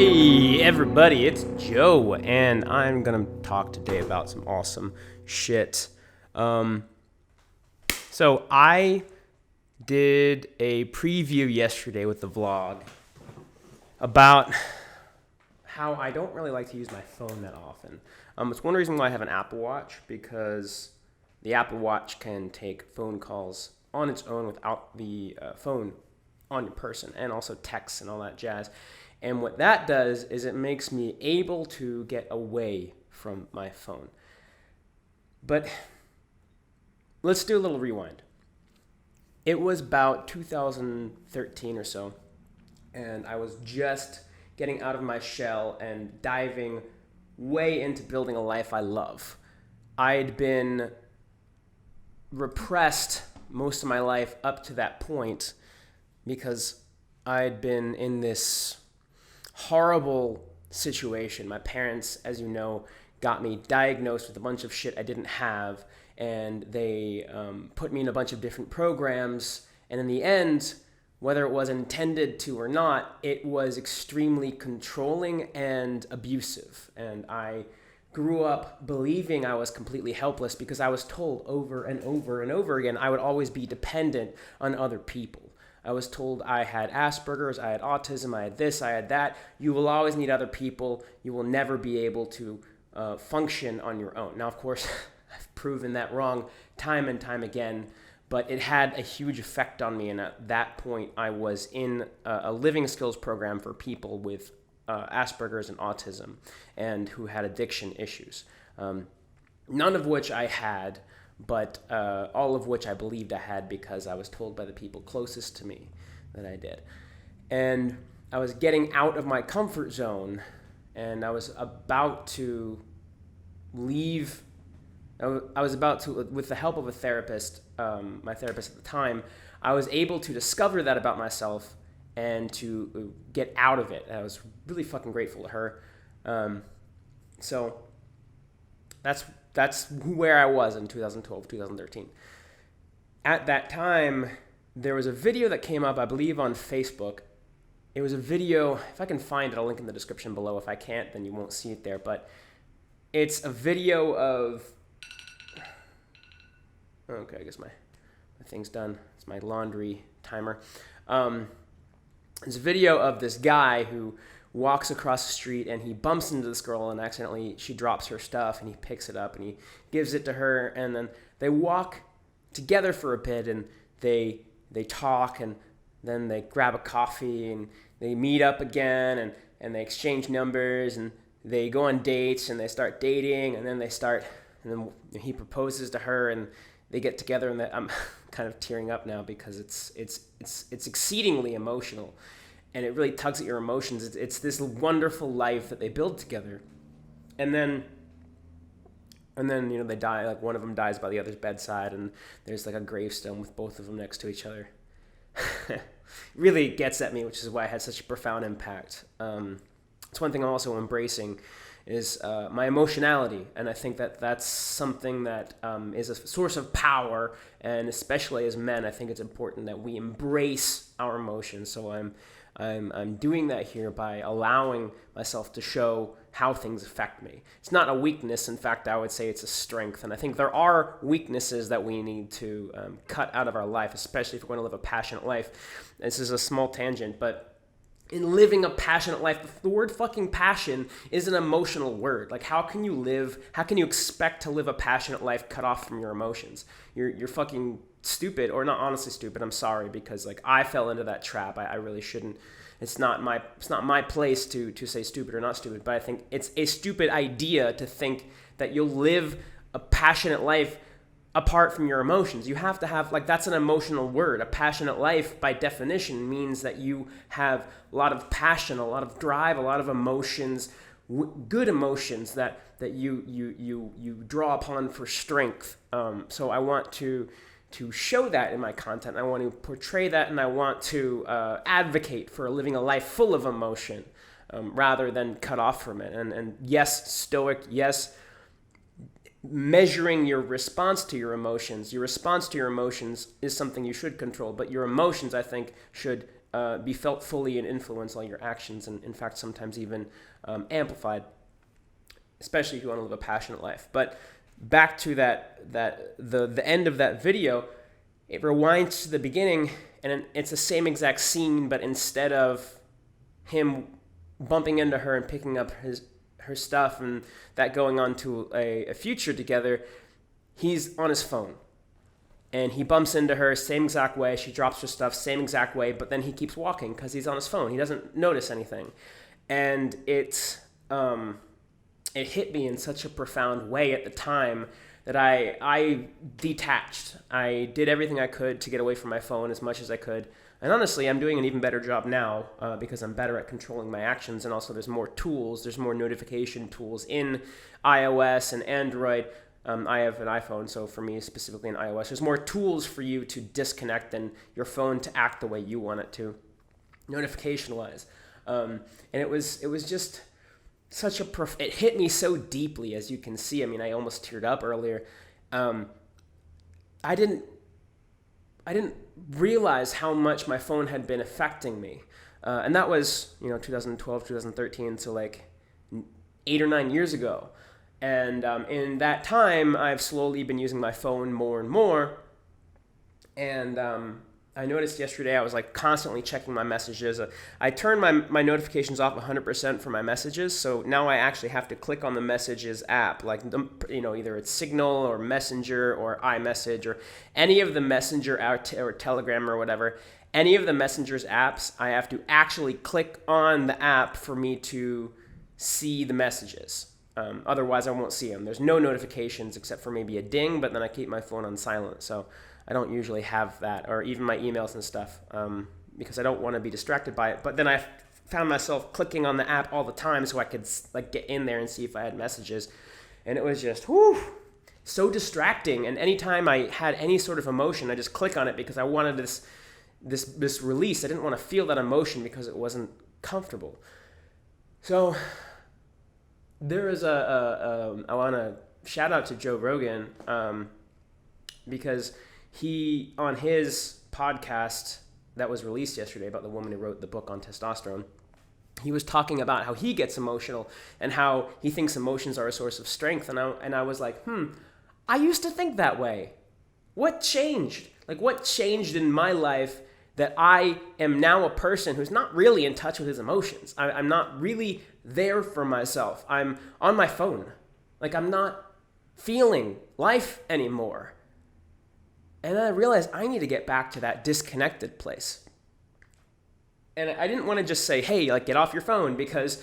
Hey everybody, it's Joe, and I'm gonna talk today about some awesome shit. Um, so I did a preview yesterday with the vlog about how I don't really like to use my phone that often. It's one reason why I have an Apple Watch, because the Apple Watch can take phone calls on its own without the phone on your person, and also texts and all that jazz. And what that does is it makes me able to get away from my phone. But let's do a little rewind. It was about 2013 or so, and I was just getting out of my shell and diving way into building a life I love. I'd been repressed most of my life up to that point because I'd been in this horrible situation. My parents, as you know, got me diagnosed with a bunch of shit I didn't have, and they put me in a bunch of different programs, and in the end, whether it was intended to or not, it was extremely controlling and abusive. And I grew up believing I was completely helpless because I was told over and over and over again I would always be dependent on other people. I was told I had Asperger's, I had autism, I had this, I had that. You will always need other people. You will never be able to function on your own. Now, of course, I've proven that wrong time and time again, but it had a huge effect on me. And at that point, I was in a living skills program for people with Asperger's and autism and who had addiction issues. None of which I had, but all of which I believed I had because I was told by the people closest to me that I did. And I was getting out of my comfort zone, and I was about to leave. I was about to, with the help of a therapist, my therapist at the time, I was able to discover that about myself and to get out of it. I was really fucking grateful to her. So that's where I was in 2012, 2013. At that time, there was a video that came up, I believe, on Facebook. It was a video, if I can find it, I'll link in the description below. If I can't, then you won't see it there. But it's a video of... Okay, I guess my thing's done. It's my laundry timer. It's a video of this guy who walks across the street and he bumps into this girl, and accidentally she drops her stuff, and he picks it up and he gives it to her, and then they walk together for a bit, and they talk, and then they grab a coffee, and they meet up again, and they exchange numbers, and they go on dates, and they start dating, and then he proposes to her, and they get together, and I'm kind of tearing up now because it's exceedingly emotional. And it really tugs at your emotions. It's this wonderful life that they build together. And then they die. Like, one of them dies by the other's bedside, and there's like a gravestone with both of them next to each other. It really gets at me, which is why it had such a profound impact. It's one thing I'm also embracing is my emotionality, and I think that's something that is a source of power, and especially as men, I think it's important that we embrace our emotions. So I'm doing that here by allowing myself to show how things affect me. It's not a weakness. In fact, I would say it's a strength. And I think there are weaknesses that we need to cut out of our life, especially if we're going to live a passionate life. This is a small tangent, but in living a passionate life, the word fucking passion is an emotional word. Like, how can you expect to live a passionate life cut off from your emotions? You're fucking stupid, or not honestly stupid. I'm sorry, because like I fell into that trap. I really shouldn't. It's not my place to say stupid or not stupid, but I think it's a stupid idea to think that you'll live a passionate life apart from your emotions. You have to have, like, that's an emotional word. A passionate life, by definition, means that you have a lot of passion, a lot of drive, a lot of emotions, good emotions that you draw upon for strength. So I want to show that in my content. I want to portray that, and I want to advocate for living a life full of emotion rather than cut off from it. And yes, stoic, yes, measuring your response to your emotions. Your response to your emotions is something you should control, but your emotions, I think, should be felt fully and influence all your actions, and in fact sometimes even amplified, especially if you want to live a passionate life. But back to the end of that video, it rewinds to the beginning, and it's the same exact scene, but instead of him bumping into her and picking up her stuff and that going on to a future together, he's on his phone. And he bumps into her same exact way. She drops her stuff same exact way, but then he keeps walking because he's on his phone. He doesn't notice anything. And it hit me in such a profound way at the time that I detached. I did everything I could to get away from my phone as much as I could. And honestly, I'm doing an even better job now because I'm better at controlling my actions. And also there's more tools. There's more notification tools in iOS and Android. I have an iPhone, so for me, specifically in iOS, there's more tools for you to disconnect than your phone to act the way you want it to, notification-wise. And it was just such it hit me so deeply, as you can see. I mean, I almost teared up earlier. I didn't realize how much my phone had been affecting me. And that was, 2012, 2013, so like 8 or 9 years ago. And in that time, I've slowly been using my phone more and more. And I noticed yesterday I was like constantly checking my messages. I turned my notifications off 100% for my messages. So now I actually have to click on the Messages app, like, either it's Signal or Messenger or iMessage or any of the Messenger or Telegram or whatever. Any of the Messenger's apps, I have to actually click on the app for me to see the messages. Otherwise, I won't see them. There's no notifications except for maybe a ding, but then I keep my phone on silent, so I don't usually have that, or even my emails and stuff, because I don't want to be distracted by it. But then I found myself clicking on the app all the time so I could like get in there and see if I had messages, and it was just so distracting. And anytime I had any sort of emotion, I just click on it because I wanted this release. I didn't want to feel that emotion because it wasn't comfortable. So there is I want to shout out to Joe Rogan because he, on his podcast that was released yesterday about the woman who wrote the book on testosterone, he was talking about how he gets emotional and how he thinks emotions are a source of strength. And I was like, I used to think that way. What changed? Like, what changed in my life that I am now a person who's not really in touch with his emotions? I'm not really there for myself. I'm on my phone. Like, I'm not feeling life anymore. And I realized I need to get back to that disconnected place. And I didn't want to just say, hey, like, get off your phone, because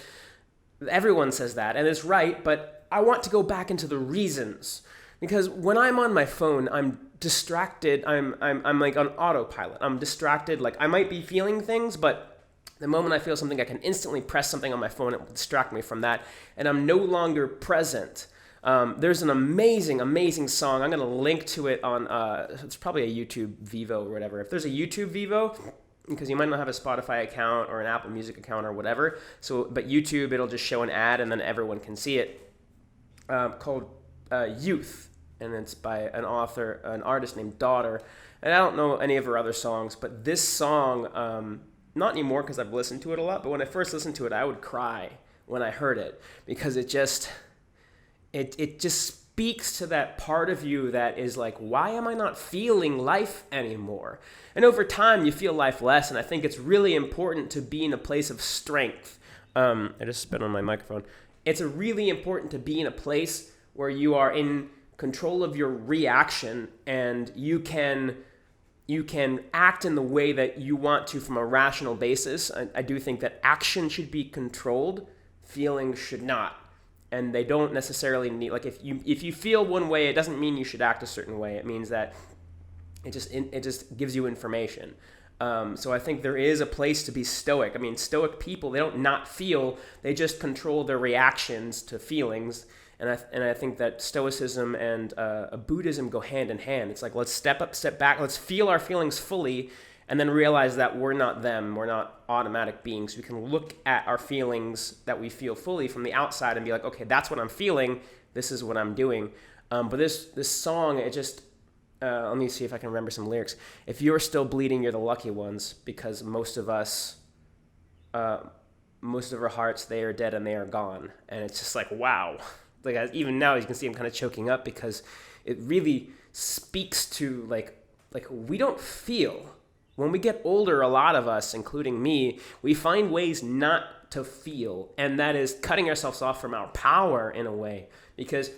everyone says that, and it's right, but I want to go back into the reasons. Because when I'm on my phone, I'm distracted. I'm like on autopilot. I'm distracted. Like, I might be feeling things, but the moment I feel something, I can instantly press something on my phone. It will distract me from that, and I'm no longer present. There's an amazing, amazing song. I'm going to link to it on, it's probably a YouTube Vivo or whatever. If there's a YouTube Vivo, because you might not have a Spotify account or an Apple Music account or whatever. But YouTube, it'll just show an ad and then everyone can see it, called Youth. And it's by an artist named Daughter. And I don't know any of her other songs, but this song, not anymore because I've listened to it a lot, but when I first listened to it, I would cry when I heard it, because it just speaks to that part of you that is like, why am I not feeling life anymore? And over time, you feel life less, and I think it's really important to be in a place of strength. I just spit on my microphone. It's really important to be in a place where you are in control of your reaction, and you can act in the way that you want to from a rational basis. I do think that action should be controlled, feelings should not. And they don't necessarily need, like, if you feel one way, it doesn't mean you should act a certain way. It means that it just gives you information. So I think there is a place to be stoic. I mean, stoic people, they don't not feel, they just control their reactions to feelings. And I think that stoicism and Buddhism go hand in hand. It's like, let's step up, step back, let's feel our feelings fully, and then realize that we're not them, we're not automatic beings. We can look at our feelings that we feel fully from the outside and be like, okay, that's what I'm feeling, this is what I'm doing. But this song, let me see if I can remember some lyrics. If you're still bleeding, you're the lucky ones, because most of us, most of our hearts, they are dead and they are gone. And it's just like, wow. Like, even now, you can see I'm kind of choking up, because it really speaks to like we don't feel. When we get older, a lot of us, including me, we find ways not to feel, and that is cutting ourselves off from our power in a way, because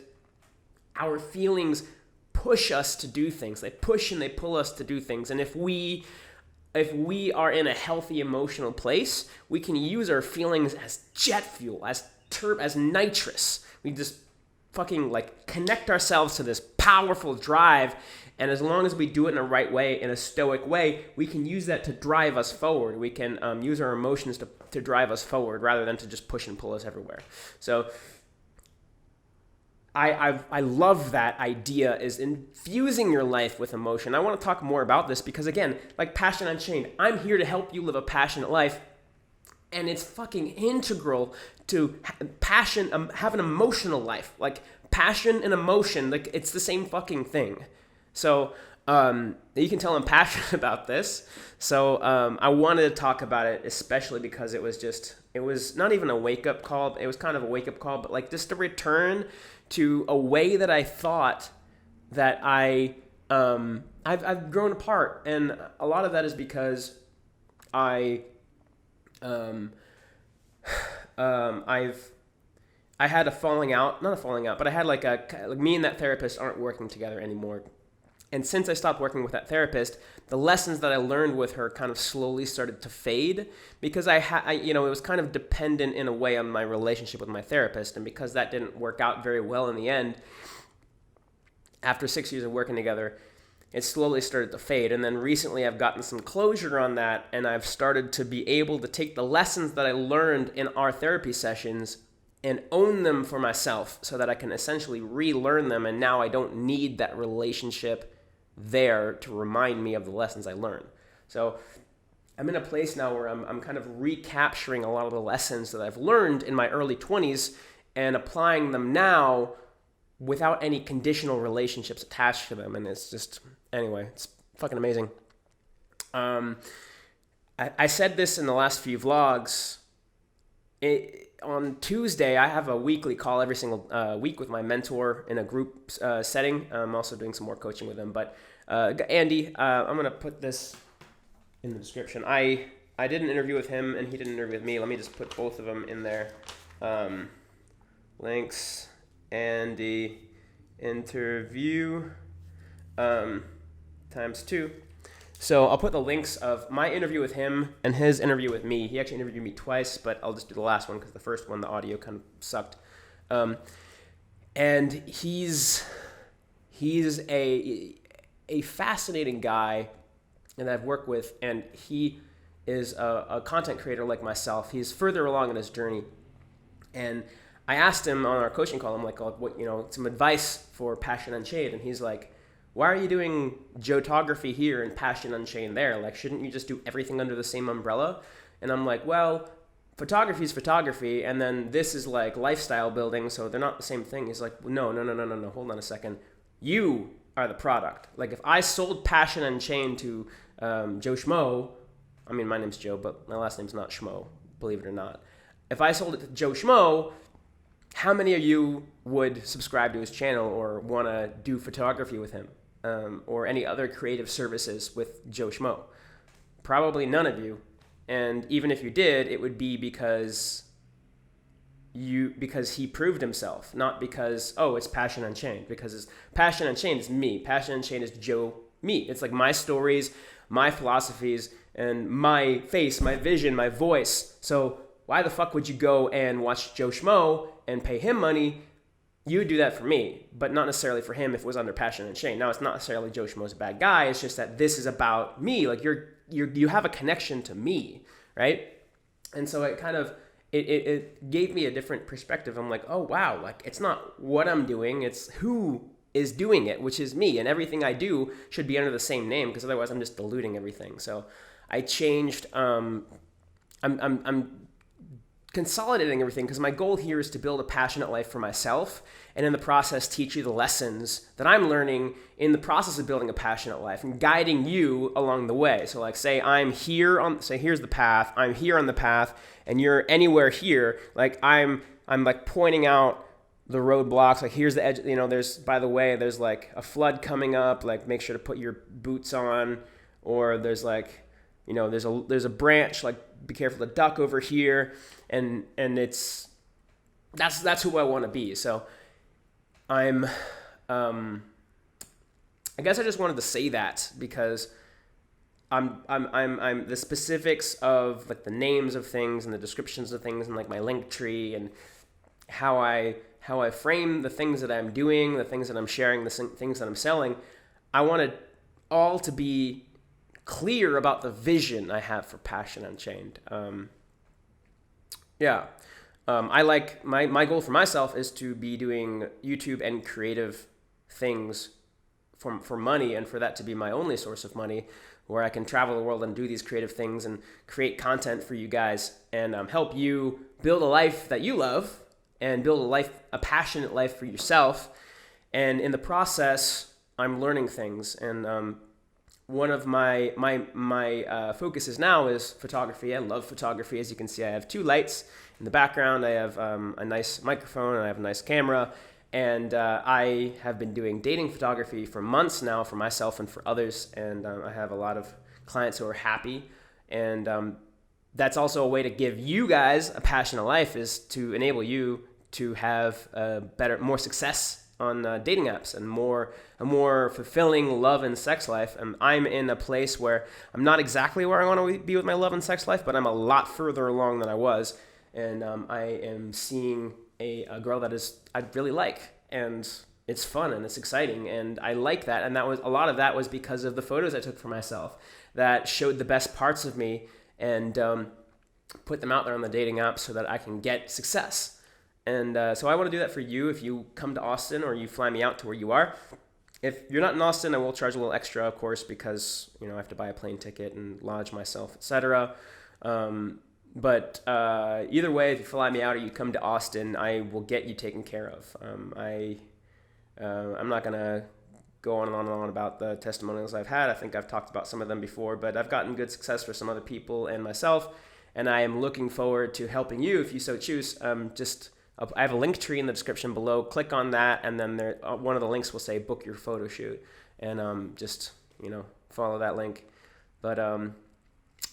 our feelings push us to do things. They push and they pull us to do things. And if we are in a healthy emotional place, we can use our feelings as jet fuel, as nitrous. We just fucking like connect ourselves to this powerful drive, and as long as we do it in a right way, in a stoic way, we can use that to drive us forward. We can use our emotions to drive us forward, rather than to just push and pull us everywhere. So I love that idea, is infusing your life with emotion. I want to talk more about this, because again, like Passion Unchained, I'm here to help you live a passionate life. And it's fucking integral to passion, have an emotional life. Like, passion and emotion, like, it's the same fucking thing. So you can tell I'm passionate about this. So I wanted to talk about it, especially because it was not even a wake-up call. It was kind of a wake-up call, but like just a return to a way that I thought that I've grown apart. And a lot of that is because I had a falling out, not a falling out, but I had like me and that therapist aren't working together anymore. And since I stopped working with that therapist, the lessons that I learned with her kind of slowly started to fade, because it was kind of dependent in a way on my relationship with my therapist. And because that didn't work out very well in the end, after 6 years of working together, it slowly started to fade. And then recently I've gotten some closure on that, and I've started to be able to take the lessons that I learned in our therapy sessions and own them for myself, so that I can essentially relearn them, and now I don't need that relationship there to remind me of the lessons I learned. So I'm in a place now where I'm kind of recapturing a lot of the lessons that I've learned in my early 20s and applying them now without any conditional relationships attached to them. And it's just, anyway, it's fucking amazing. I said this in the last few vlogs. On Tuesday, I have a weekly call every single week with my mentor in a group setting. I'm also doing some more coaching with him. But Andy, I'm going to put this in the description. I did an interview with him, and he did an interview with me. Let me just put both of them in there. Links, Andy, interview, times 2. So I'll put the links of my interview with him and his interview with me. He actually interviewed me twice, but I'll just do the last one because the first one, the audio kind of sucked. And he's a fascinating guy that I've worked with, and he is a content creator like myself. He's further along in his journey. And I asked him on our coaching call, I'm like, some advice for Passion Unchained. And he's like, why are you doing Joetography here and Passion Unchained there? Like, shouldn't you just do everything under the same umbrella? And I'm like, well, photography is photography, and then this is like lifestyle building, so they're not the same thing. He's like, no, hold on a second. You are the product. Like, if I sold Passion Unchained to Joe Schmo, I mean, my name's Joe, but my last name's not Schmo, believe it or not. If I sold it to Joe Schmo, how many of you would subscribe to his channel or want to do photography with him? Or any other creative services with Joe Schmo? Probably none of you. And even if you did, it would be because he proved himself, not because, it's Passion Unchained. Because Passion Unchained is me. Passion Unchained is Joe me. It's like my stories, my philosophies, and my face, my vision, my voice. So why the fuck would you go and watch Joe Schmo and pay him money? You would do that for me, but not necessarily for him if it was under Passion Unchained. Now, it's not necessarily Joe Schmo's a bad guy. It's just that this is about me. Like, you have a connection to me, right? And so it kind of, it gave me a different perspective. I'm like, oh, wow, like, it's not what I'm doing. It's who is doing it, which is me. And everything I do should be under the same name, because otherwise I'm just diluting everything. So I changed, I'm consolidating everything, because my goal here is to build a passionate life for myself, and in the process teach you the lessons that I'm learning in the process of building a passionate life and guiding you along the way. So like say here's the path, I'm here on the path, and you're anywhere here, like I'm like pointing out the roadblocks, like here's the edge, there's like a flood coming up, like make sure to put your boots on, or there's like, there's a branch, like be careful to duck over here, and that's who I want to be. So I guess I just wanted to say that, because I'm the specifics of like the names of things and the descriptions of things and like my link tree and how I frame the things that I'm doing, the things that I'm sharing, the things that I'm selling. I want it all to be clear about the vision I have for Passion Unchained. I like my goal for myself is to be doing YouTube and creative things for money, and for that to be my only source of money, where I can travel the world and do these creative things and create content for you guys and help you build a life that you love and build a passionate life for yourself. And in the process, I'm learning things. And one of my focuses now is photography. I love photography. As you can see, I have 2 lights in the background. I have a nice microphone, and I have a nice camera. And I have been doing dating photography for months now for myself and for others. And I have a lot of clients who are happy. And that's also a way to give you guys a passionate life, is to enable you to have more success on dating apps and a more fulfilling love and sex life. And I'm in a place where I'm not exactly where I want to be with my love and sex life, but I'm a lot further along than I was. And I am seeing a girl that I really like, and it's fun and it's exciting, and I like that. And a lot of that was because of the photos I took for myself that showed the best parts of me, and put them out there on the dating app so that I can get success. And so I want to do that for you if you come to Austin or you fly me out to where you are. If you're not in Austin, I will charge a little extra, of course, because I have to buy a plane ticket and lodge myself, etc. But either way, if you fly me out or you come to Austin, I will get you taken care of. I'm not going to go on and on and on about the testimonials I've had. I think I've talked about some of them before, but I've gotten good success for some other people and myself, and I am looking forward to helping you if you so choose. I have a link tree in the description below. Click on that, and then one of the links will say book your photo shoot, and just follow that link. But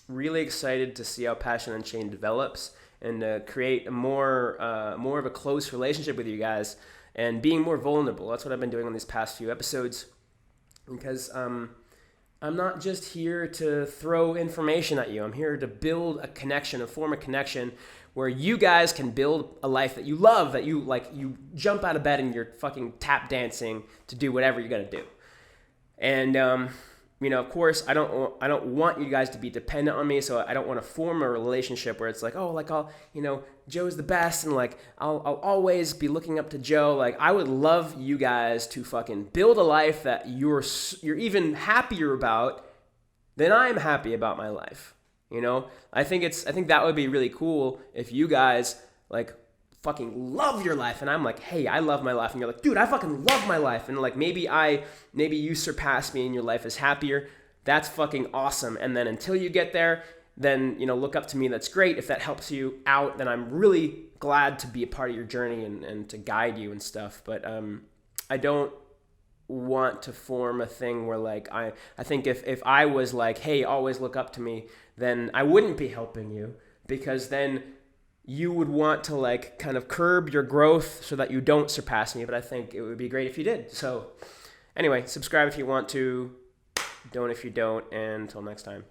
really excited to see how Passion Unchained develops, and create more of a close relationship with you guys, and being more vulnerable. That's what I've been doing on these past few episodes, because I'm not just here to throw information at you. I'm here to build a connection, form a connection where you guys can build a life that you love, that you jump out of bed and you're fucking tap dancing to do whatever you're gonna do. And of course, I don't want you guys to be dependent on me, so I don't want to form a relationship where it's like, oh, like Joe's the best, and like I'll always be looking up to Joe. Like, I would love you guys to fucking build a life that you're even happier about than I'm happy about my life. I think that would be really cool if you guys like fucking love your life, and I'm like, hey, I love my life, and you're like, dude, I fucking love my life, and like maybe you surpass me and your life is happier. That's fucking awesome. And then until you get there, then look up to me. That's great. If that helps you out, then I'm really glad to be a part of your journey and to guide you and stuff. But I don't want to form a thing where like I think if I was like, hey, always look up to me, then I wouldn't be helping you, because then you would want to like kind of curb your growth so that you don't surpass me. But I think it would be great if you did. So anyway, subscribe if you want to, don't if you don't, and until next time.